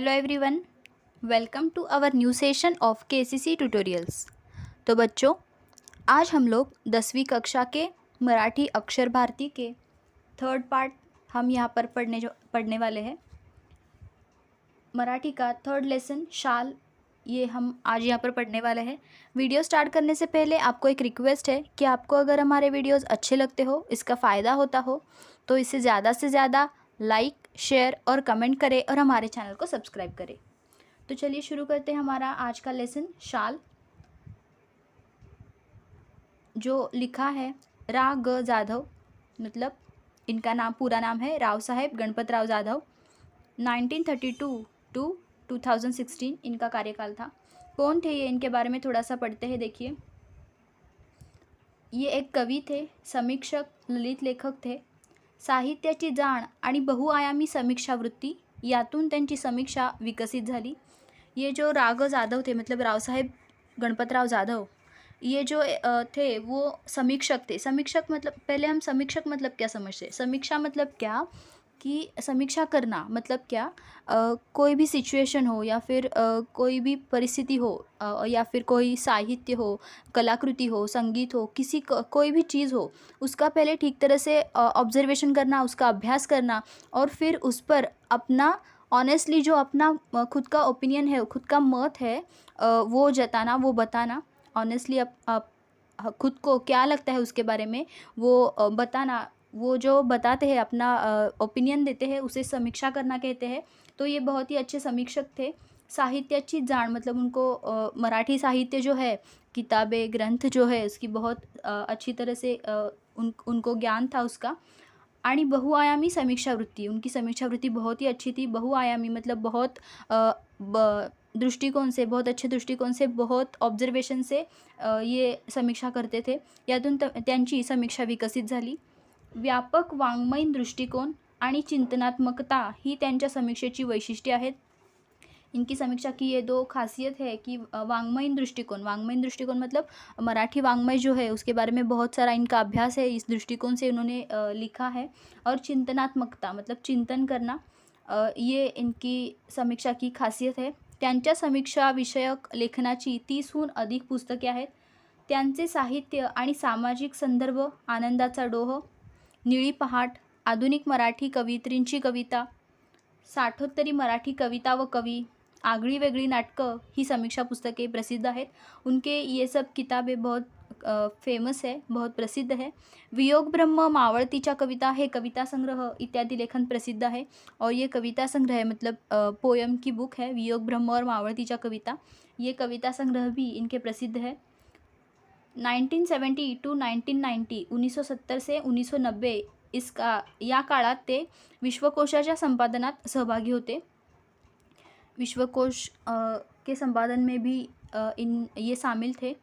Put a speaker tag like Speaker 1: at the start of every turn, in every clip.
Speaker 1: Hello everyone, welcome to our new session of KCC tutorials. तो बच्चों, आज हम लोग 10वीं कक्षा के मराठी अक्षर भारती के थर्ड पार्ट हम यहाँ पर पढ़ने वाले हैं। मराठी का थर्ड लेसन शाल, ये हम आज यहाँ पर पढ़ने वाले हैं। वीडियो स्टार्ट करने से पहले आपको एक रिक्वेस्ट है कि आपको अगर हमारे वीडियोस अच्छे लगते हो, इसका फ़ायदा होता हो, तो इसे ज़्यादा से ज़्यादा लाइक, शेयर और कमेंट करें और हमारे चैनल को सब्सक्राइब करें। तो चलिए शुरू करते हैं हमारा आज का लेसन शाल, जो लिखा है रा ग जाधव, मतलब इनका नाम पूरा नाम है राव साहेब गणपत राव जाधव। 1932 टू 2016 इनका कार्यकाल था। कौन थे ये, इनके बारे में थोड़ा सा पढ़ते हैं। देखिए, ये एक कवि थे, समीक्षक, ललित लेखक थे। साहित्याची जाण आणि बहुआयामी समीक्षा वृत्ती यातून त्यांची समीक्षा विकसित झाली। ये जो राग जाधव थे, मतलब राव साहेब गणपतराव जाधव, ये जो थे वो समीक्षक थे। समीक्षक मतलब, पहले हम समीक्षक मतलब क्या समझते, समीक्षा मतलब क्या कि समीक्षा करना मतलब क्या, कोई भी सिचुएशन हो या फिर कोई भी परिस्थिति हो, या फिर कोई साहित्य हो, कलाकृति हो, संगीत हो, कोई भी चीज़ हो, उसका पहले ठीक तरह से ऑब्जर्वेशन करना, उसका अभ्यास करना और फिर उस पर अपना ऑनेस्टली जो अपना खुद का ओपिनियन है, खुद का मत है, वो जताना, वो बताना। ऑनेस्टली खुद को क्या लगता है उसके बारे में वो बताना। वो जो बताते हैं, अपना ओपिनियन देते हैं, उसे समीक्षा करना कहते हैं। तो ये बहुत ही अच्छे समीक्षक थे। साहित्याची जाण मतलब उनको मराठी साहित्य जो है, किताबें, ग्रंथ जो है, उसकी बहुत अच्छी तरह से उनको ज्ञान था उसका। आणि बहुआयामी समीक्षा वृत्ति, उनकी समीक्षा वृत्ति बहुत ही अच्छी थी। बहुआयामी मतलब बहुत दृष्टिकोण से, बहुत अच्छे दृष्टिकोण से, बहुत ऑब्जर्वेशन से ये समीक्षा करते थे। यातून त्यांची समीक्षा विकसित झाली। व्यापक वाङ्मयीन दृष्टिकोन आणि चिंतनात्मकता ही त्यांच्या समीक्षेची वैशिष्ट्ये आहेत। इनकी समीक्षा की ये दो खासियत है कि वाङ्मयीन दृष्टिकोण मतलब मराठी वाङ्मय जो है उसके बारे में बहुत सारा इनका अभ्यास है, इस दृष्टिकोण से उन्होंने लिखा है। और चिंतनात्मकता मतलब चिंतन करना, ये इनकी समीक्षा की खासियत है। त्यांच्या समीक्षा विषयक लेखनाची 30हून अधिक पुस्तके आहेत। त्यांचे साहित्य आणि सामाजिक संदर्भ, आनंदाचा डोह, निळी पहाट, आधुनिक मराठी कवयित्रींची कविता, साठोत्तरी मराठी कविता व कवी, आगळी वेगळी नाटकं, ही समीक्षा पुस्तके प्रसिद्ध आहेत। उनके ये सब किताबें बहुत फेमस है, बहुत प्रसिद्ध है। वियोग ब्रह्म, मावळतीच्या कविता, हे कविता संग्रह इत्यादि लेखन प्रसिद्ध है। और ये कविता संग्रह है, मतलब पोयम की बुक है वियोग ब्रह्म और मावळतीच्या कविता, ये कविता संग्रह भी इनके प्रसिद्ध है। 1970 टू 1990 1970 से 1990 या काळात ते विश्वकोशाच्या संपादनात सहभागी होते। विश्वकोश के संपादन में भी ये शामिल थे।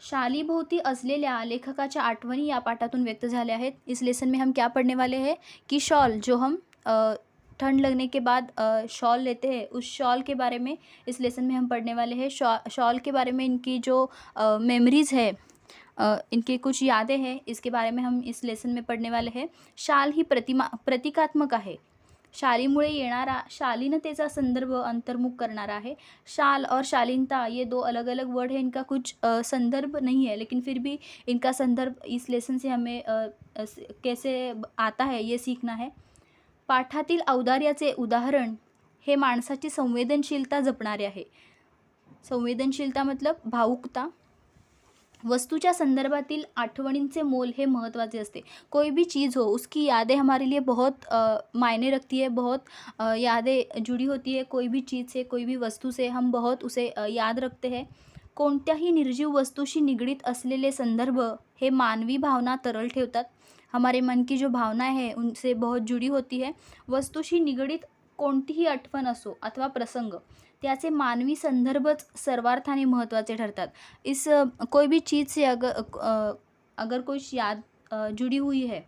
Speaker 1: शालीभोवती असलेल्या लेखकाच्या आठवणी या पाठातून व्यक्त झाल्या आहेत। इस लेसन में हम क्या पढ़ने वाले हैं कि शॉल, जो हम ठंड लगने के बाद शॉल लेते हैं, उस शॉल के बारे में इस लेसन में हम पढ़ने वाले हैं। शॉल के बारे में इनकी जो मेमोरीज़ है, इनके कुछ यादें हैं, इसके बारे में हम इस लेसन में पढ़ने वाले हैं। शाल ही प्रतीकात्मक आहे। शालीमुळे येणारा शालीनतेचा संदर्भ अंतर्मुख करणारा है। शाल और शालीनता ये दो अलग अलग वर्ड है, इनका कुछ संदर्भ नहीं है, लेकिन फिर भी इनका संदर्भ इस लेसन से हमें कैसे आता है ये सीखना है। पाठातील औदार्याचे उदाहरण हे माणसाची संवेदनशीलता जपणारे आहे। संवेदनशीलता मतलब भावुकता। वस्तूच्या संदर्भातील आठवणींचे मोल हे महत्त्वाचे असते। कोई भी चीज़ हो, उसकी यादें हमारे लिए बहुत मायने रखती है, बहुत यादें जुड़ी होती है। कोई भी चीज़ से, कोई भी वस्तू से हम बहुत उसे याद रखते हैं। कोणत्याही निर्जीव वस्तूशी निगडीत असलेले संदर्भ हे मानवी भावना तरल ठेवतात। हमारे मन की जो भावना है उनसे बहुत जुड़ी होती है। वस्तूशी निगडीत कोणतीही आठवण असो अथवा प्रसंग, त्याचे मानवी संदर्भच सर्वार्थाने महत्त्वाचे ठरतात। कोई भी चीज़ से अगर कोई याद जुड़ी हुई है,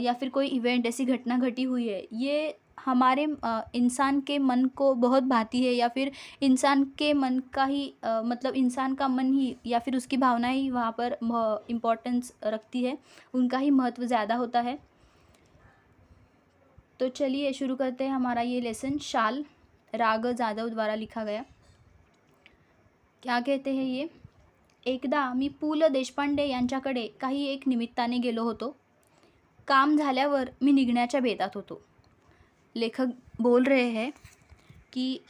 Speaker 1: या फिर कोई इवेंट, ऐसी घटना घटी हुई है, ये हमारे इंसान के मन को बहुत भाती है, या फिर इंसान के मन का ही मतलब इंसान का मन ही या फिर उसकी भावना ही वहाँ पर इम्पोर्टेंस रखती है, उनका ही महत्व ज़्यादा होता है। तो चलिए शुरू करते हैं हमारा ये लेसन शाल। राग जाधव द्वारा लिखा गया। क्या कहते हैं ये? एकदा मी पु ल देशपांडे यांच्याकडे काही एक निमित्ताने गेलो होतो. काम झाल्यावर मी निघण्याच्या बेतात होतो. लेखक बोल रहे हैं कि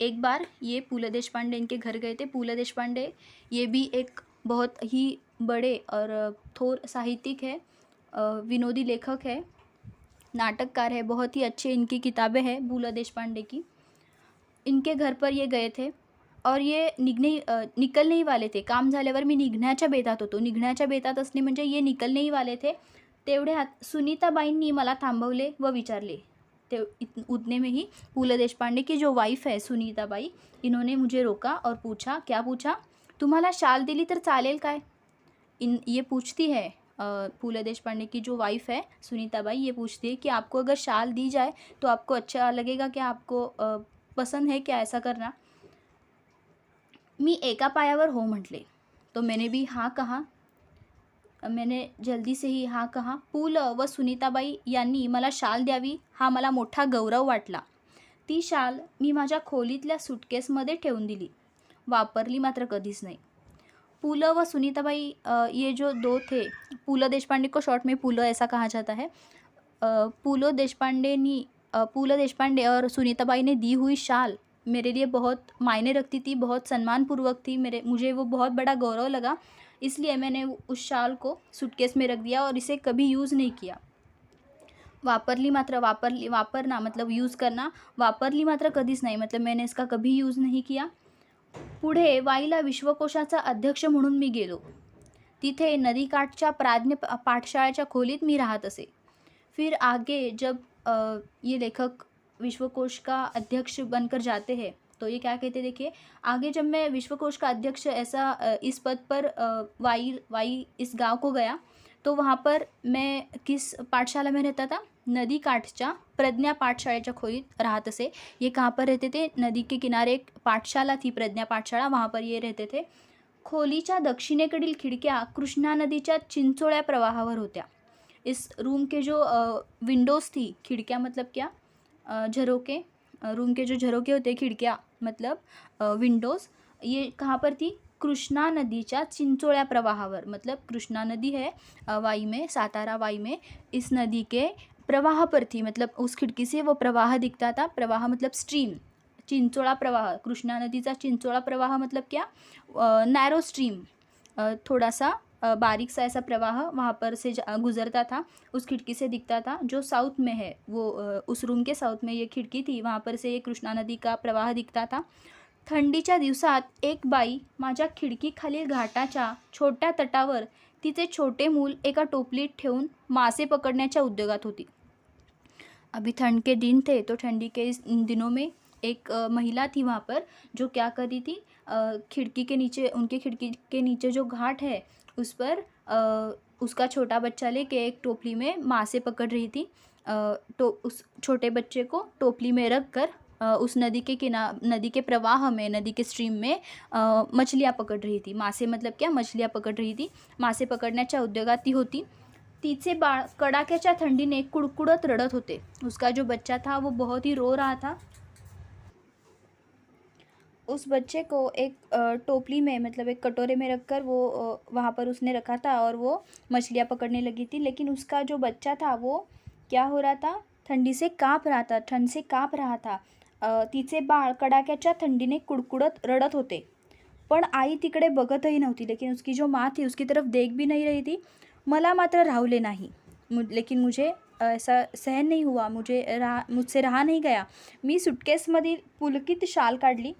Speaker 1: एक बार ये पु ल देशपांडे इनके घर गए थे। पु ल देशपांडे ये भी एक बहुत ही बड़े और थोर साहित्यिक है, विनोदी लेखक है, नाटककार है, बहुत ही अच्छे इनकी किताबें हैं पु ल देशपांडे की। इनके घर पर ये गए थे और ये निकल नाही वाले थे. काम झाल्यावर मी निघण्याच्या बेतात होतो. निघण्याच्या बेतात असणे म्हणजे ये निकल नहीं वाले थे. तेवढ्यात सुनीताबाईंनी मला थांबवले व विचारले. उतने में ही पु ल देशपांडे की जो वाइफ है सुनीताबाई, इन्होंने मुझे रोका और पूछा. क्या पूछा? तुम्हाला शाल दिली तर चालेल काय? ये पूछती है पु ल देशपांडे की जो वाइफ है सुनीताबाई, ये पूछती है कि आपको अगर शाल दी जाए तो आपको अच्छा लगेगा क्या? आपको पसंद है क्या ऐसा करना? मी एका पायावर हो म्हटले. तो मैंने भी हाँ कहा. मैंने जल्दी से ही हाँ कहा. पु ल व सुनीताबाई यांनी मला शाल द्यावी हा मला मोठा गौरव वाटला. ती शाल मी माझ्या खोलीतल्या सुटकेसमध्ये ठेवून दिली. वापरली मात्र कधीच नाही. पु ल व सुनीताबाई ये जो दो थे, पु ल देशपांडे को शॉर्ट में पु ल ऐसा कहा जाता है. पु ल देशपांडे और सुनीताबाई ने दी हुई शाल मेरे लिए बहुत मायने रखती थी, बहुत सम्मानपूर्वक थी. मुझे वो बहुत बड़ा गौरव लगा, इसलिए मैंने उस शाल को सूटकेस में रख दिया और इसे कभी यूज़ नहीं किया. वापरना मतलब यूज़ करना. वापरली मात्र कधीच नाही मतलब मैंने इसका कभी यूज़ नहीं किया. पुढे वाईला विश्वकोशाचा अध्यक्ष म्हणून मी गेलो. तिथे नदीकाठच्या प्राज्ञ पाठशाळेच्या खोलीत मी राहत असे. फिर आगे जब ये लेखक विश्वकोश का अध्यक्ष बनकर जाते हैं तो ये क्या कहते, देखिए आगे जब मैं विश्वकोश का अध्यक्ष ऐसा इस पद पर वाई इस गांव को गया तो वहाँ पर मैं किस पाठशाला में रहता था? नदी काठच्या प्रज्ञा पाठशाळेच्या खोलीत राहत असे. ये कहाँ पर रहते थे? नदी के किनारे एक पाठशाला थी, प्रज्ञा पाठशाला, वहाँ पर ये रहते थे. खोलीच्या दक्षिणेकडील खिडक्या कृष्णा नदीच्या चिंचोळ्या प्रवाहावर होत्या. इस रूम के जो विंडोज़ थी, खिड़कियाँ मतलब क्या, झरोके, रूम के जो झरोके होते खिड़कियाँ मतलब विंडोज़, ये कहाँ पर थी? कृष्णा नदीच्या चिंचोळ्या प्रवाहावर. मतलब कृष्णा नदी है वाई में, सातारा वाई में, इस नदी के प्रवाह पर थी. मतलब उस खिड़की से वो प्रवाह दिखता था. प्रवाह मतलब स्ट्रीम. चिंचोळा प्रवाह, कृष्णा नदीचा चिंचोळा प्रवाह मतलब क्या? नैरो स्ट्रीम, थोड़ा सा बारीक सा ऐसा प्रवाह वहाँ पर से गुज़रता था. उस खिड़की से दिखता था. जो साउथ में है वो उस रूम के साउथ में ये खिड़की थी, वहाँ पर से ये कृष्णा नदी का प्रवाह दिखता था. थंडीच्या दिवसात एक बाई माझ्या खिडकीखालील घाटाच्या छोट्या तटावर तिचे छोटे मूल एका टोपलीत ठेवून मासे पकडण्याच्या उद्योगात होती. अभी ठंड के दिन थे तो ठंडी के इस दिनों में एक महिला थी वहाँ पर जो क्या कर रही थी, खिड़की के नीचे, उनके खिड़की के नीचे जो घाट है उस पर उसका छोटा बच्चा लेके एक टोपली में मासे पकड़ रही थी. तो उस छोटे बच्चे को टोपली में रख कर उस नदी के प्रवाह में, नदी के स्ट्रीम में मछलियाँ पकड़ रही थी. मासे मतलब क्या? मछलियाँ पकड़ रही थी. मासे पकडण्याच्या उद्योगात ती होती. तिचे बाळ कडाक्याच्या थंडीने कुडकुडत रडत होते. उसका जो बच्चा था वो बहुत ही रो रहा था. उस बच्चे को एक टोपली में मतलब एक कटोरे में रखकर वो वहाँ पर उसने रखा था और वो मछलियाँ पकड़ने लगी थी. लेकिन उसका जो बच्चा था वो क्या हो रहा था? ठंड से काँप रहा था. तिचे बाळ कडाक्याच्या थंडीने कुडकुडत रडत होते. पण आई तिकडे बघतही नव्हती. लेकिन उसकी जो माँ थी उसकी तरफ देख भी नहीं रही थी. मला मात्र राहवले नाही. लेकिन मुझे ऐसा सहन नहीं हुआ, मुझसे रहा नहीं गया. मी सुटकेसमधील पुलकित शाल काढली,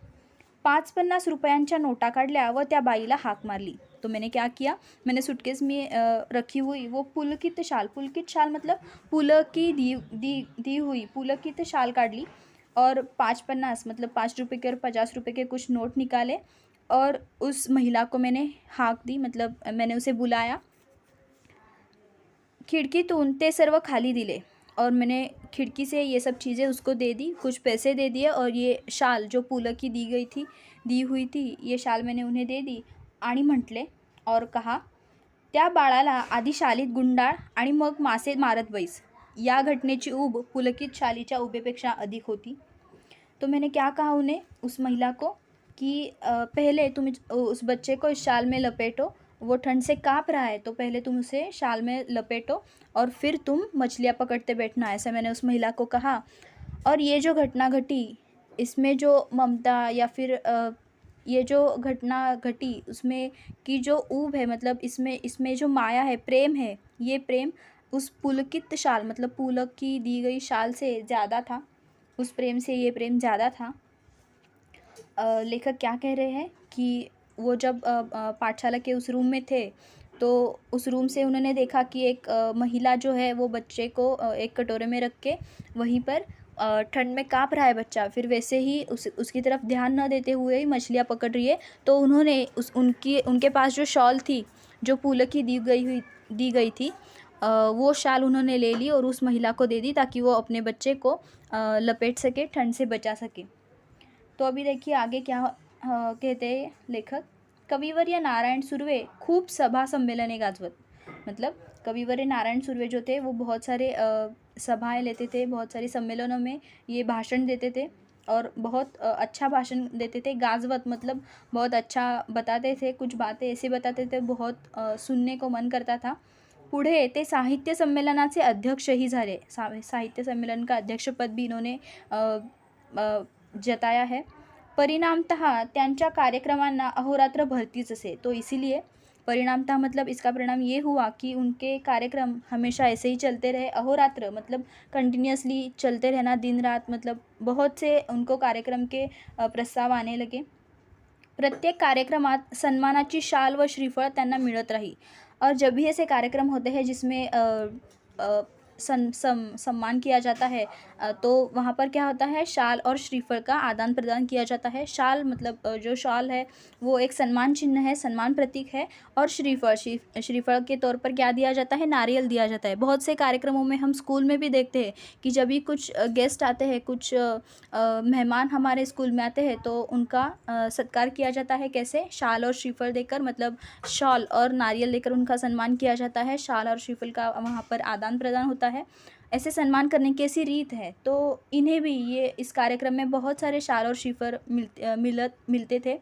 Speaker 1: 5-50 रुपयांच्या नोटा काढल्या व त्या बाईला हाक मारली. तो मैंने क्या किया? मैंने सूटकेस में रखी हुई वो पुलकित शाल मतलब पुलक की दी हुई पुलकित शाल काढली और 5-50 मतलब 5 रुपये के और 50 रुपये के कुछ नोट निकाले और उस महिला को मैंने हाक दी, मतलब मैंने उसे बुलाया. खिडकीतून ते सर्व खाली दिले और मैंने खिड़की से ये सब चीज़ें उसको दे दी, कुछ पैसे दे दिए और ये शाल जो पुलक की दी हुई थी ये शाल मैंने उन्हें दे दी आणि म्हटले और कहा, त्या बाळाला आधी शालीत गुंडाळ आणि मग मासे मारत बैस. या घटनेची ऊब पुलकित शालीच्या उभेपेक्षा अधिक होती. तो मैंने क्या कहा उन्हें, उस महिला को, कि पहले तुम उस बच्चे को इस शाल में लपेटो, वो ठंड से काँप रहा है तो पहले तुम उसे शाल में लपेटो और फिर तुम मछलियाँ पकड़ते बैठना, ऐसा मैंने उस महिला को कहा। और ये जो घटना घटी, इसमें जो ममता या फिर ये जो घटना घटी उसमें की जो ऊब है, मतलब इसमें जो माया है, प्रेम है, ये प्रेम उस पुलकित शाल, मतलब पुलक की दी गई शाल से ज़्यादा था, उस प्रेम से ये प्रेम ज़्यादा था। लेखक क्या कह रहे हैं कि वो जब पाठशाला के उस रूम में थे, तो उस रूम से उन्होंने देखा कि एक महिला जो है वो बच्चे को एक कटोरे में रख के वहीं पर ठंड में काँप रहा है बच्चा, फिर वैसे ही उसकी तरफ ध्यान न देते हुए ही मछलियाँ पकड़ रही है। तो उन्होंने उनके पास जो शॉल थी, जो पुलक की दी गई थी, वो शाल उन्होंने ले ली और उस महिला को दे दी ताकि वो अपने बच्चे को लपेट सके, ठंड से बचा सके। तो अभी देखिए आगे क्या कहते हैं लेखक। कविवर्य नारायण सुर्वे खूब सभा संमेलने गाजवत, मतलब कविवर्य नारायण सुर्वे जो थे वो बहुत सारे सभाएं लेते थे, बहुत सारे सम्मेलनों में ये भाषण देते थे और बहुत अच्छा भाषण देते थे। गाजवत मतलब बहुत अच्छा बताते थे, कुछ बातें ऐसी बताते थे बहुत सुनने को मन करता था। पुढे ते साहित्य संमेलनाचे अध्यक्षही झाले, साहित्य संमेलन का अध्यक्षपद भी इन्होंने जताया है। परिणामतः त्यांच्या कार्यक्रमांना अहोरात्र भरतीच असे, तो इसीलिए परिणामतः मतलब इसका परिणाम ये हुआ कि उनके कार्यक्रम हमेशा ऐसे ही चलते रहे। अहोरात्र मतलब कंटिन्यूअसली चलते रहना, दिन रात, मतलब बहुत से उनको कार्यक्रम के प्रस्ताव आने लगे। प्रत्येक कार्यक्रमात सन्मानाची शाल व श्रीफळ त्यांना मिळत राही। और जब भी ऐसे कार्यक्रम होते हैं जिसमें सम्मान किया जाता है, तो वहाँ पर क्या होता है, शाल और श्रीफल का आदान प्रदान किया जाता है। शाल मतलब जो शाल है वो एक सम्मान चिन्ह है, सम्मान प्रतीक है, और श्रीफल के तौर पर क्या दिया जाता है, नारियल दिया जाता है। बहुत से कार्यक्रमों में हम स्कूल में भी देखते हैं कि जब भी कुछ गेस्ट आते हैं, कुछ मेहमान हमारे स्कूल में आते हैं, तो उनका सत्कार किया जाता है कैसे, शाल और श्रीफल देकर, मतलब शॉल और नारियल देकर उनका सम्मान किया जाता है। शाल और श्रीफल का वहाँ पर आदान प्रदान होता है। ऐसे सम्मान करने की ऐसी रीत है। तो इन्हें भी ये इस कार्यक्रम में बहुत सारे शाल और श्रीफल मिलते थे।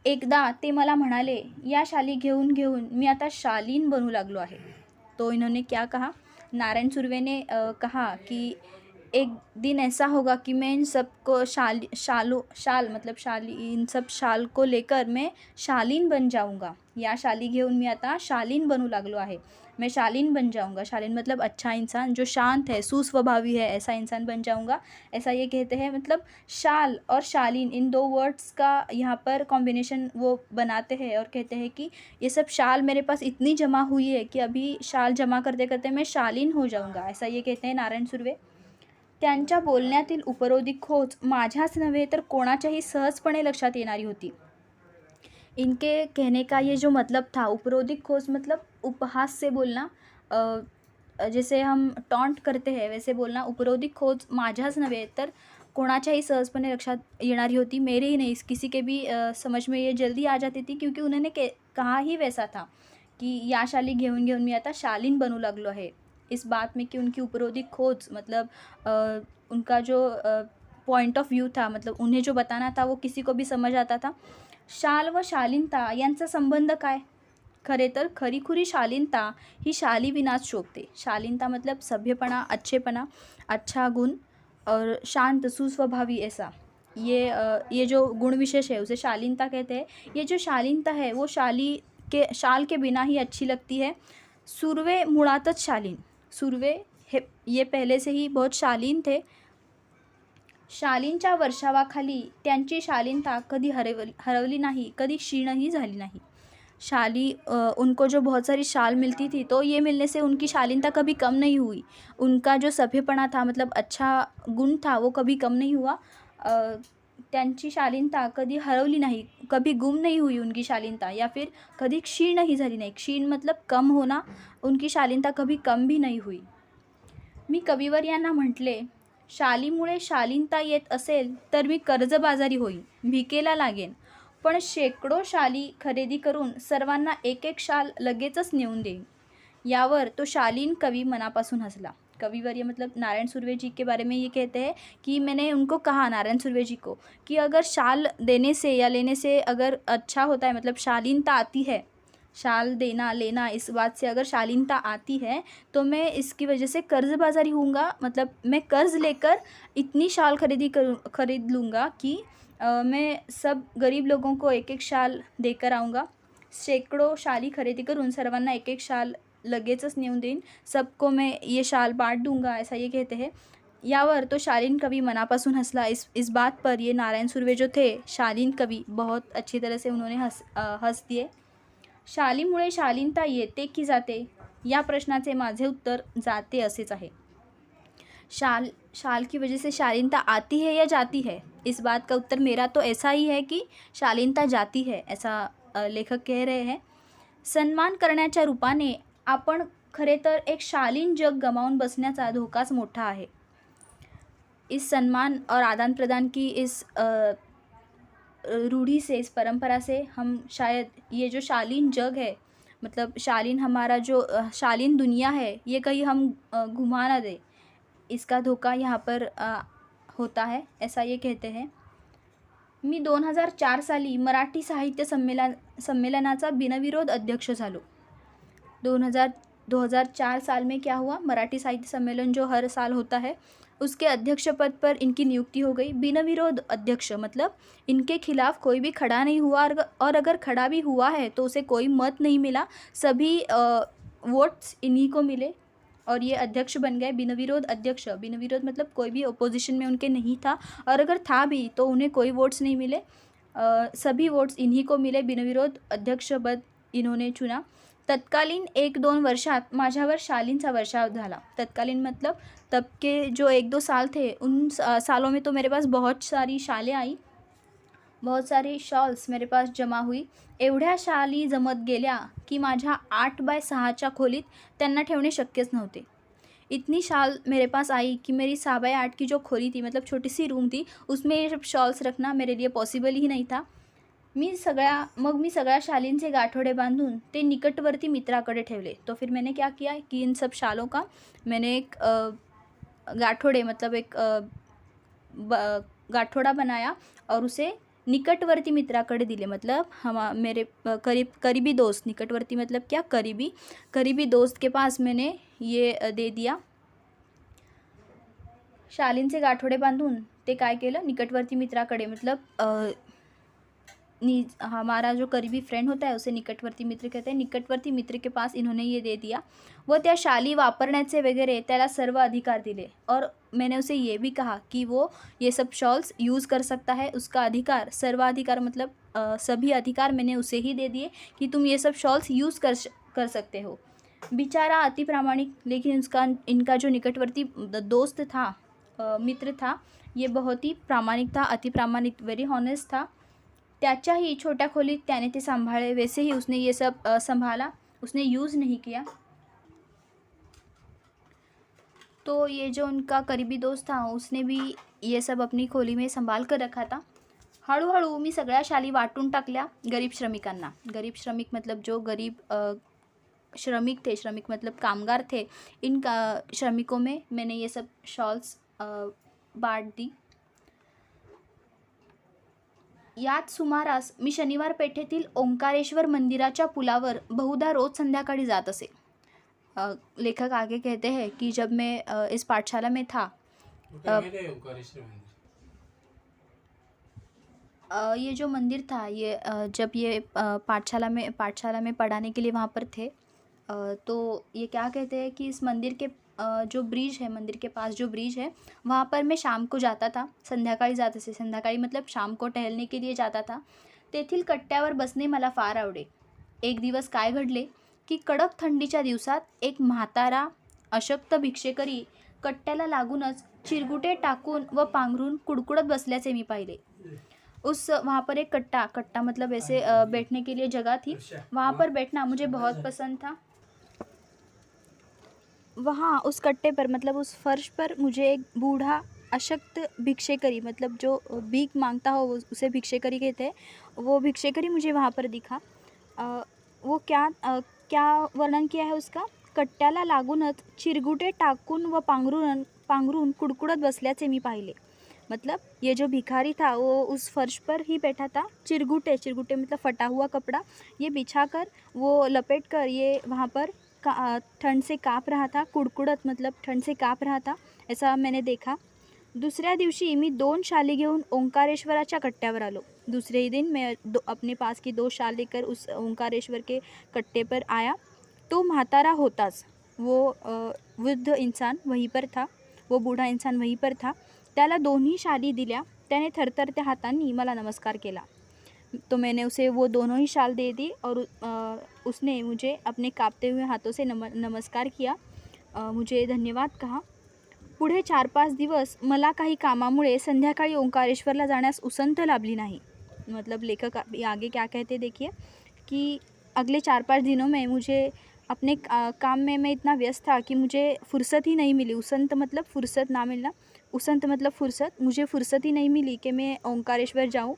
Speaker 1: एकदा ते मला म्हणाले, या शाली घेऊन घेऊन मी आता शालीन बनू लागलो आहे। तो इन्होंने क्या कहा, नारायण सुर्वे ने कहा कि एक दिन ऐसा होगा कि मैं इन सबको शाल मतलब इन सब शाल को लेकर मैं शालीन बन जाऊंगा। या शाली घेऊन मी आता शालीन बनू लागलो आहे, मैं शालीन बन जाऊंगा। शालीन मतलब अच्छा इंसान, जो शांत है, सुस्वभावी है, ऐसा इंसान बन जाऊंगा, ऐसा ये कहते हैं। मतलब शाल और शालीन, इन दो वर्ड्स का यहाँ पर कॉम्बिनेशन वो बनाते हैं और कहते हैं कि ये सब शाल मेरे पास इतनी जमा हुई है कि अभी शाल जमा करते करते मैं शालीन हो जाऊंगा, ऐसा ये कहते हैं नारायण सुर्वे। त्यांच्या बोलण्यातील उपरोधिक खोज माझ्याच नव्हे तर कोणाच्याही सहजपणे लक्षात येणारी होती। इनके कहने का ये जो मतलब था, उपरोधिक खोज मतलब उपहास से बोलना, जैसे हम टॉन्ट करते हैं वैसे बोलना। उपरोधिक खोज माझ्याच नव्हे तर कोणाच्याही सहजपणे लक्षात येणारी होती, मेरे ही नहीं, किसी के भी समझ में ये जल्दी आ जाती थी, क्योंकि उन्होंने कहा ही वैसा था कि या शाली घेऊन घेऊन मी आता शालीन बनू लागलो है। इस बात में कि उनकी उपरोधिक खोज मतलब उनका जो पॉइंट ऑफ व्यू था, मतलब उन्हें जो बताना था वो किसी को भी समझ आता था। शाल व शालीनता यांचा संबंध काय, खरे तर खरीखुरी शालीनता ही शाली विनाच शोभते। शालीनता मतलब सभ्यपणा, अच्छेपना, अच्छा गुण, और शांत सुस्वभावी ऐसा, ये जो गुण विशेष है उसे शालीनता कहते हैं। ये जो शालीनता है वो शाल के बिना ही अच्छी लगती है। सुर्वे मुळातच शालीन, सुर्वे ये पहले से ही बहुत शालीन थे। शालींच्या वर्षावाखाली त्यांची शालीनता कधी हरवली नाही, कधी क्षीणही झाली नाही। उनको जो बहुत सारी शाल मिलती थी, तो ये मिलने से उनकी शालीनता कभी कम नहीं हुई। उनका जो सभ्यपणा था, मतलब अच्छा गुण था, वो कभी कम नहीं हुआ। त्यांची शालीनता कधी हरवली नाही, कभी गुम नहीं हुई उनकी शालीनता, या फिर कधी क्षीणही झाली नाही। क्षीण मतलब कम होना, उनकी शालीनता कभी कम भी नहीं हुई। मी कविवर यांना म्हटले, शालीमुळे शालीनता येत असेल तर मी कर्जबाजारी होईन, भिकेला लागेन, पण शेकडो शाली खरेदी करून सर्वांना एक एक शाल लगेचच नेऊन देईन। यावर तो शालीन कवी मनापासून हसला। कविवर्य मतलब नारायण सुर्वे जी के बारे में ये कहते हैं कि मैंने उनको कहा, नारायण सुर्वे जी को, कि अगर शाल देने से या लेने से अगर अच्छा होता है, मतलब शालीनता आती है, शाल देना लेना इस बात से अगर शालीनता आती है, तो मैं इसकी वजह से कर्ज़बाज़ारी होऊंगा, मतलब मैं कर्ज़ लेकर इतनी शाल खरीद लूँगा कि मैं सब गरीब लोगों को एक एक शाल देकर आऊँगा, शेकडो शाली खरेदी करून सर्वांना एक एक शाल लगेचच नेऊन देईन, सबको मैं ये शाल बांट दूंगा, ऐसा ये कहते हैं। यावर तो शालीन कवि मनापासून हंसला। इस बात पर ये नारायण सुर्वे जो थे शालीन कवि, बहुत अच्छी तरह से उन्होंने हंस दिए। शालीमुळे शालीनता येते की जाते, या प्रश्नाचे माझे उत्तर जाते असेच आहे। शाल की वजह से शालीनता आती है या जाती है, इस बात का उत्तर मेरा तो ऐसा ही है कि शालीनता जाती है, ऐसा लेखक कह रहे हैं। सन्मान करण्याच्या रूपाने आपण खरे तर एक शालीन जग गमावून बसण्याचा धोकाच मोठा आहे। इस सम्मान और आदान प्रदान की इस रूढ़ी से, इस परंपरा से हम शायद ये जो शालीन जग है, मतलब शालीन हमारा जो शालीन दुनिया है, ये कहीं हम घुमा ना दे, इसका धोका यहाँ पर होता है, ऐसा ये कहते हैं। मी 2004 साली मराठी साहित्य संमेलनाचा बिनविरोध अध्यक्ष झालो। 2004 साल में क्या हुआ, मराठी साहित्य सम्मेलन जो हर साल होता है, उसके अध्यक्ष पद पर इनकी नियुक्ति हो गई। बिनविरोध अध्यक्ष मतलब इनके खिलाफ कोई भी खड़ा नहीं हुआ, और अगर खड़ा भी हुआ है तो उसे कोई मत नहीं मिला, सभी वोट्स इन्हीं को मिले और ये अध्यक्ष बन गए, बिनविरोध अध्यक्ष। बिनविरोध मतलब कोई भी अपोजिशन में उनके नहीं था, और अगर था भी तो उन्हें कोई वोट्स नहीं मिले, सभी वोट्स इन्हीं को मिले, बिनविरोध अध्यक्ष पद इन्होंने चुना। तत्कालीन 1-2 वर्षात माझ्यावर शालींचा वर्षाव झाला। तत्कालीन मतलब तब के जो 1-2 साल थे, उन सालों में तो मेरे पास बहुत सारी शालें आई, बहुत सारी शॉल्स मेरे पास जमा हुई। एवढ्या शाली जमत गेल्या की माझ्या 8x6च्या खोलीत त्यांना ठेवणे शक्यच नव्हते। इतनी शाल मेरे पास आई कि मेरी 6x8 की जो खोली थी, मतलब छोटी सी रूम थी, उसमें ये सब शॉल्स रखना मेरे लिए पॉसिबल ही नहीं था। मी सगळ्या शालींचे गाठोडे बांधून ते निकटवर्ती मित्राकडे ठेवले। तो फिर मैंने क्या किया कि इन सब शालों का मैंने एक गाठोड़े मतलब एक गाठोड़ा बनाया और उसे निकटवर्ती मित्राकडे दिले, मतलब हम मेरे करीबी दोस्त, निकटवर्ती मतलब क्या, करीबी दोस्त के पास मैंने ये दे दिया। शालींचे गाठोडे बांधून ते काय केलं, निकटवर्ती मित्राकडे, मतलब हमारा जो करीबी फ्रेंड होता है उसे निकटवर्ती मित्र कहते हैं। निकटवर्ती मित्र के पास इन्होंने ये दे दिया। व त्या शाली वापरण्याचे वगैरे त्याला सर्व अधिकार दिले, और मैंने उसे ये भी कहा कि वो ये सब शॉल्स यूज़ कर सकता है, उसका अधिकार, सर्वाधिकार मतलब सभी अधिकार मैंने उसे ही दे दिए कि तुम ये सब शॉल्स यूज़ कर सकते हो। बेचारा अति प्रामाणिक, लेकिन इनका जो निकटवर्ती दोस्त था, मित्र था, ये बहुत ही प्रामाणिक था, अति प्रामाणिक, वेरी हॉनेस्ट था। त्याच्याही छोट्या खोलीत त्याने ते संभाले, वैसे ही उसने ये सब संभाला, उसने यूज़ नहीं किया। तो ये जो उनका करीबी दोस्त था, उसने भी ये सब अपनी खोली में संभाल कर रखा था। हळूहळू मी सगळ्या शाली वाटून टाकल्या गरीब श्रमिकांना। गरीब श्रमिक मतलब जो गरीब श्रमिक थे, श्रमिक मतलब कामगार थे, इन श्रमिकों में मैंने ये सब शॉल्स बांट दी। याच सुमारास मी शनिवार पेठेतील ओंकारेश्वर मंदिराच्या पुलावर बहुधा रोज संध्याकाळी जात असे। लेखक आगे कहते हैं कि जब मैं इस पाठशाला में था, ये जो मंदिर था, ये जब ये पाठशाला में पढ़ाने के लिए वहाँ पर थे, तो ये क्या कहते हैं कि इस मंदिर के जो ब्रिज है, मंदिर के पास जो ब्रिज है, वहाँ पर मैं शाम को जाता था, संध्याकाळी जात असे। संध्याकाळी मतलब शाम को टहलने के लिए जाता था। तेथील कट्ट्यावर बसणे मला फार आवडे। एक दिवस काय घडले की कडक थंडीच्या दिवसात एक म्हातारा अशक्त भिक्षेकरी कट्ट्याला लागूनच चिरगुटे टाकून व पांघरून कुडकुडत बसल्याचे मी पाहिले। वहाँ पर एक कट्टा मतलब ऐसे बैठने के लिए जगह थी, वहाँ पर बैठना मुझे बहुत पसंद था। वहाँ उस कट्टे पर मतलब उस फर्श पर मुझे एक बूढ़ा अशक्त भिक्षेकरी, मतलब जो भीख मांगता हो उसे भिक्षेकरी कहते हैं, वो भिक्षेकरी मुझे वहाँ पर दिखा। वो क्या वर्णन किया है उसका कट्ट्याला लागूनच चिरगुटे टाकून व पांघरून कुडकुडत बसल्याचे मी पाहिले। मतलब ये जो भिखारी था वो उस फर्श पर ही बैठा था, चिरगुटे चिरगुटे मतलब फटा हुआ कपड़ा ये बिछाकर वो लपेट कर ये वहाँ पर ठंड से काँप रहा था, कुडकुडत मतलब ठंड से काँप रहा था, ऐसा मैंने देखा। दुसऱ्या दिवशी मी 2 शाली घेऊन ओंकारेश्वराच्या कट्ट्यावर आलो। दूसरे ही दिन मैं अपने पास की 2 शाल लेकर उस ओंकारेश्वर के कट्टे पर आया। तो म्हातारा होताच, वो वृद्ध इंसान वहीं पर था, वो बूढ़ा इंसान वहीं पर था। त्याला दोन्ही शाली दिल्या। त्याने थरथरत्या हातांनी मला नमस्कार केला। तो मैंने उसे वो दोनों ही शाल दे दी और उसने मुझे अपने काँपते हुए हाथों से नमस्कार किया, मुझे धन्यवाद कहा। पुढे 4-5 दिवस मला काही कामामुळे संध्याकाळी ओंकारेश्वरला जाण्यास उसंत लाभली नहीं। मतलब लेखक आगे क्या कहते देखिए कि अगले 4-5 दिनों में मुझे अपने काम में मैं इतना व्यस्त था कि मुझे फुर्सत ही नहीं मिली। उसंत मतलब फुर्सत ना मिलना, उसंत मतलब फुर्सत, मुझे फुर्सत ही नहीं मिली कि मैं ओंकारेश्वर जाऊँ।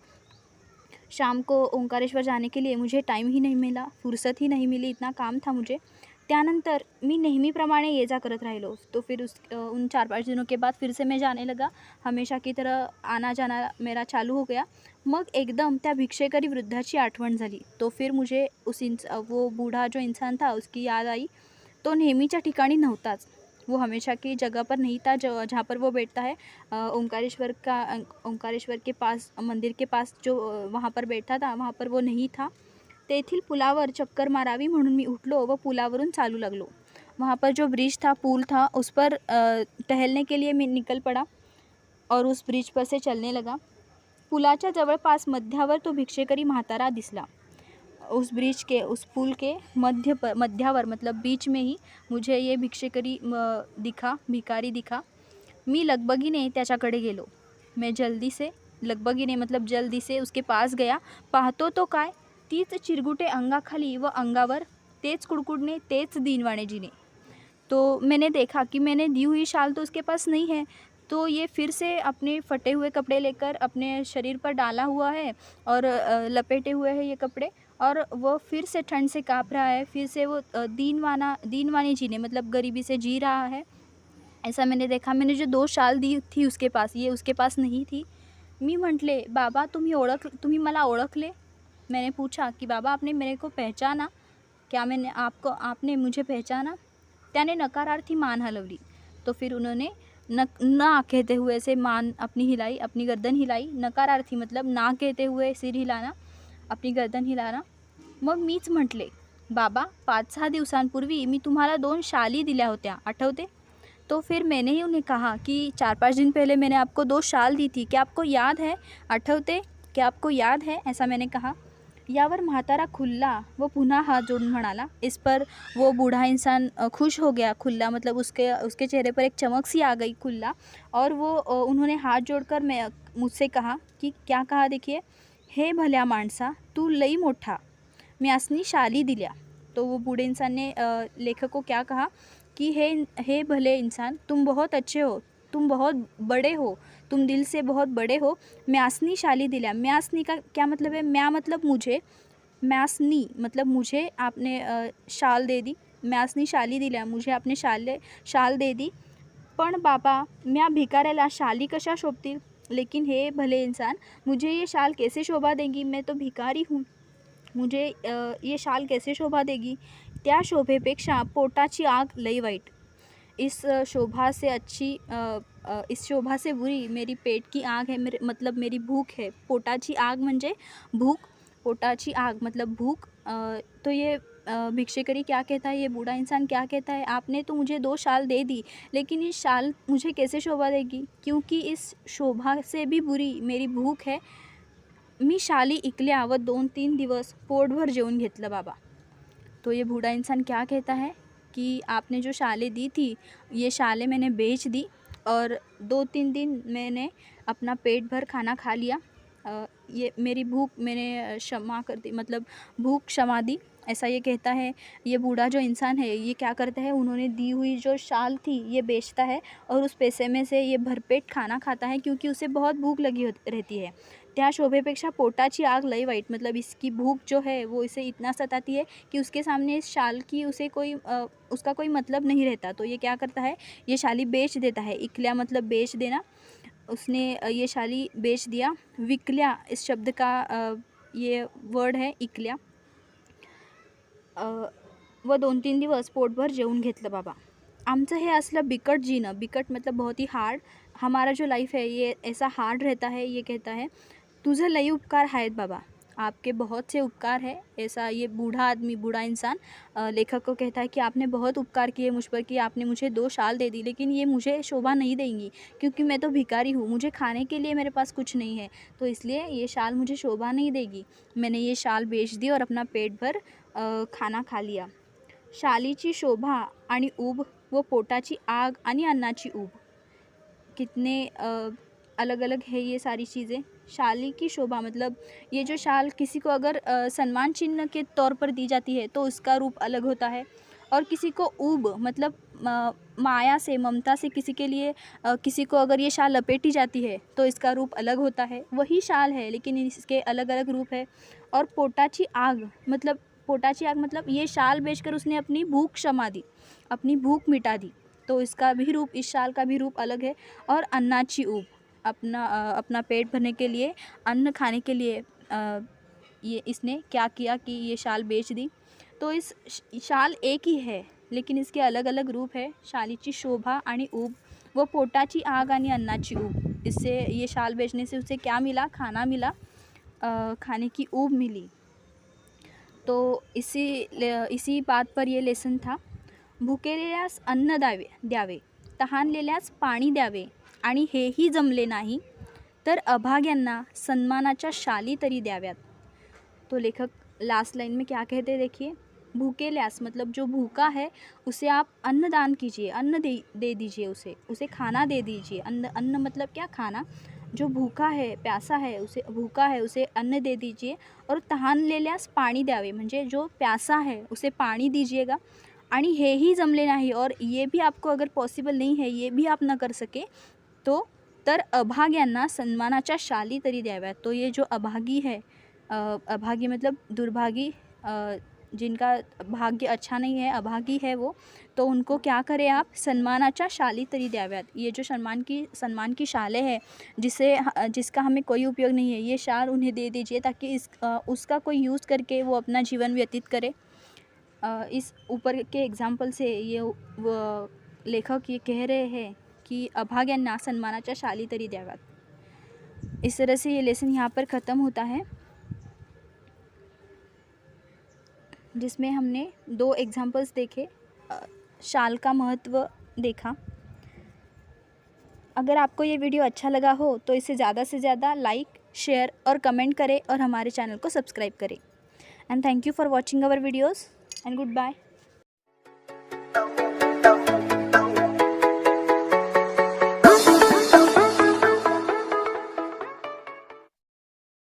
Speaker 1: शाम को ओंकारेश्वर जाने के लिए मुझे टाइम ही नहीं मिला, फुर्सत ही नहीं मिली, इतना काम था मुझे। त्यानंतर मी नेहमीप्रमाणे ये जा करत राहिलो। तो फिर उन 4-5 दिनों के बाद फिर से मैं जाने लगा, हमेशा की तरह आना जाना मेरा चालू हो गया। मग एकदम त्या भिक्षेकरी वृद्धाची आठवण झाली। तो फिर मुझे वो बूढ़ा जो इंसान था उसकी याद आई। तो नेहमीच्या ठिकाणी नव्हताच, वो हमेशा की जगह पर नहीं था जहाँ पर वो बैठता है। ओंकारेश्वर के पास, मंदिर के पास जो वहाँ पर बैठा था वहाँ पर वो नहीं था। तेथील पुलावर चक्कर मारावी म्हणून मी उठलो व पुलावरून चालू लागलो। वहाँ पर जो ब्रिज था, पुल था, उस पर टहलने के लिए मैं निकल पड़ा और उस ब्रिज पर से चलने लगा। पुलाच्या जवळपास मध्यावर तो भिक्षेकरी म्हातारा दिसला। उस ब्रिज के, उस पुल के मध्यावर मतलब बीच में ही मुझे ये भिक्षेकरी भिकारी दिखा। मी लगबगीने त्याच्याकडे गेलो। मैं लगबगीने मतलब जल्दी से उसके पास गया। पाहतो तो काय, तीच चिरगुटे अंगाखाली व अंगावर, तेच कुडकुडणे, तेच दीनवाणे जीने। तो मैंने देखा कि मैंने दी हुई शाल तो उसके पास नहीं है, तो ये फिर से अपने फटे हुए कपड़े लेकर अपने शरीर पर डाला हुआ है और लपेटे हुए हैं ये कपड़े, और वो फिर से ठंड से काँप रहा है, फिर से वो दीनवाणी जीने मतलब गरीबी से जी रहा है, ऐसा मैंने देखा। मैंने जो 2 शाल दी थी उसके पास, ये उसके पास नहीं थी। मी म्हटले, बाबा तुम्ही मला ओळखले? मैंने पूछा कि बाबा आपने मेरे को पहचाना क्या? आपने मुझे पहचाना? त्याने नकारार्थी मान हलवली। तो फिर उन्होंने ना कहते हुए ऐसे मान अपनी हिलाई, अपनी गर्दन हिलाई। नकारार्थी मतलब ना कहते हुए सिर हिलाना, अपनी गर्दन हिलाना। मग मीच म्हटले, बाबा 5-6 दिवसांपूर्वी मी तुम्हाला 2 शाली दिल्या होत्या, आठवते? तो फिर मैंने ही उन्हें कहा कि 4-5 दिन पहले मैंने आपको 2 शाल दी थी, क्या आपको याद है? आठवते? क्या आपको याद है? ऐसा मैंने कहा। यावर म्हातारा खुल्ला वो पुनः हाथ जोड़ून म्हणाला। इस पर वो बूढ़ा इंसान खुश हो गया। खुल्ला मतलब उसके चेहरे पर एक चमक सी आ गई, खुल्ला। और वो उन्होंने हाथ जोड़कर मुझसे कहा कि क्या कहा देखिए, हे भल्या माणसा तू लई मोठा, मी असनी शाली दिल्या। तो वो बूढ़े इंसान ने लेखक को क्या कहा कि हे भले इंसान, तुम बहुत अच्छे हो, तुम बहुत बड़े हो, तुम दिल से बहुत बड़े हो। म्यासनी शाली दिल्या। म्यासनी का क्या मतलब है? म्या मतलब मुझे, म्यासनी मतलब मुझे आपने शाल दे दी। म्यासनी शाली दिल्या, मुझे आपने शाल दे दी। पण बाबा म्या भिकाऱ्याला शाली कशा शोभतील? लेकिन हे भले इंसान, मुझे ये शाल कैसे शोभा देगी? मैं तो भिखारी हूँ, मुझे ये शाल कैसे शोभा देगी? त्या शोभेपेक्षा पोटाची आग लई वाईट। इस शोभा से बुरी मेरी पेट की आग है, मतलब मेरी भूख है। पोटाची आग म्हणजे भूख, पोटाची आग मतलब भूख। तो ये भिक्षेकरी क्या कहता है, ये बूढ़ा इंसान क्या कहता है, आपने तो मुझे 2 शाल दे दी, लेकिन ये शाल मुझे कैसे शोभा देगी? क्योंकि इस शोभा से भी बुरी मेरी भूख है। मी शाली इकल्या व 2-3 दिवस पोटभर जेवून घेतलं बाबा। तो ये बूढ़ा इंसान क्या कहता है कि आपने जो शालें दी थी, ये शालें मैंने बेच दी और 2-3 दिन मैंने अपना पेट भर खाना खा लिया। ये मेरी भूख मैंने क्षमा कर दी, मतलब भूख क्षमा दी, ऐसा ये कहता है। ये बूढ़ा जो इंसान है ये क्या करता है, उन्होंने दी हुई जो शाल थी ये बेचता है और उस पैसे में से ये भरपेट खाना खाता है, क्योंकि उसे बहुत भूख लगी रहती है। त्या शोभेपेक्षा पोटाची आग लई वाईट, मतलब इसकी भूख जो है वो इसे इतना सताती है कि उसके सामने इस शाल की उसे कोई उसका कोई मतलब नहीं रहता। तो ये क्या करता है, ये शाली बेच देता है। इकल्या मतलब बेच देना, उसने ये शाली बेच दिया। विकल्या इस शब्द का ये वर्ड है इकल्या। व 2-3 दिवस पोटभर जेवून घेतलं बाबा। आमचं हे असलं बिकट जीणं, बिकट मतलब बहुत ही हार्ड, हमारा जो लाइफ है ये ऐसा हार्ड रहता है। ये कहता है तुझे लई उपकार आहेत बाबा, आपके बहुत से उपकार है। ऐसा ये बूढ़ा आदमी, बूढ़ा इंसान लेखक को कहता है कि आपने बहुत उपकार किए मुझ पर, कि आपने मुझे 2 शाल दे दी, लेकिन ये मुझे शोभा नहीं देंगी क्योंकि मैं तो भिखारी हूँ, मुझे खाने के लिए मेरे पास कुछ नहीं है, तो इसलिए ये शाल मुझे शोभा नहीं देगी। मैंने ये शाल बेच दी और अपना पेट भर खाना खा लिया। शालीची शोभा आणि ऊब व पोटाची आग आणि अन्नाची ऊब, कितने अलग अलग है ये सारी चीज़ें। शाली की शोभा मतलब ये जो शाल किसी को अगर सम्मान चिन्ह के तौर पर दी जाती है तो उसका रूप अलग होता है, और किसी को ऊब मतलब माया से, ममता से किसी के लिए किसी को अगर ये शाल लपेटी जाती है तो इसका रूप अलग होता है। वही शाल है लेकिन इसके अलग अलग रूप है। और पोटाची आग मतलब ये शाल बेचकर उसने अपनी भूख क्षमा दी, अपनी भूख मिटा दी, तो इसका भी रूप, इस शाल का भी रूप अलग है। और अन्नाची ऊब, अपना पेट भरने के लिए, अन्न खाने के लिए ये इसने क्या किया कि ये शाल बेच दी। तो इस शाल एक ही है लेकिन इसके अलग अलग रूप है। शालीची शोभा आणि ऊब व पोटाची आग आणि अन्नाची ऊब, इससे ये शाल बेचने से उसे क्या मिला, खाना मिला, खाने की ऊब मिली। तो इसी बात पर ये लेसन था। भुकेलेल्यास अन्न द्यावे, तहानलेल्यास पाणी द्यावे, आणि हेही जमले नाही तर अभाग्यांना सन्मानाच्या शाली तरी द्याव्यात। तो लेखक लास्ट लाइन में क्या कहते हैं देखिए, भूकेल्यास मतलब जो भूखा है उसे आप अन्न दान कीजिए, अन्न दे दीजिए, उसे खाना दे दीजिए। अन्न मतलब क्या, खाना। जो भूखा है, प्यासा है, उसे अन्न दे दीजिए। और तहानलेल्यास पाणी द्यावे म्हणजे जो प्यासा है उसे पानी दीजिएगा। आणि हेही जमले नाही, और ये भी आपको अगर पॉसिबल नहीं है, ये भी आप न कर सके तो तर अभाग्यांना सन्मानाच्या शाली तरी द्याव्यात। तो ये जो अभागी है, अभागी मतलब दुर्भागी, जिनका भाग्य अच्छा नहीं है, अभागी है वो, तो उनको क्या करें आप, सन्मानाच्या शाली तरी द्याव्यात। ये जो सम्मान की शालें हैं जिसका हमें कोई उपयोग नहीं है, ये शाल उन्हें दे दीजिए ताकि उसका कोई यूज़ करके वो अपना जीवन व्यतीत करे। इस ऊपर के एग्जाम्पल से ये लेखक ये कह रहे हैं कि अभाग्यांना सन्मानाच्या शाली तरी द्याव्यात। इस तरह से ये लेसन यहाँ पर ख़त्म होता है, जिसमें हमने 2 एग्जाम्पल्स देखे, शाल का महत्व देखा। अगर आपको ये वीडियो अच्छा लगा हो तो इसे ज़्यादा से ज़्यादा लाइक, शेयर और कमेंट करें और हमारे चैनल को सब्सक्राइब करें। And thank you for watching our videos and good bye.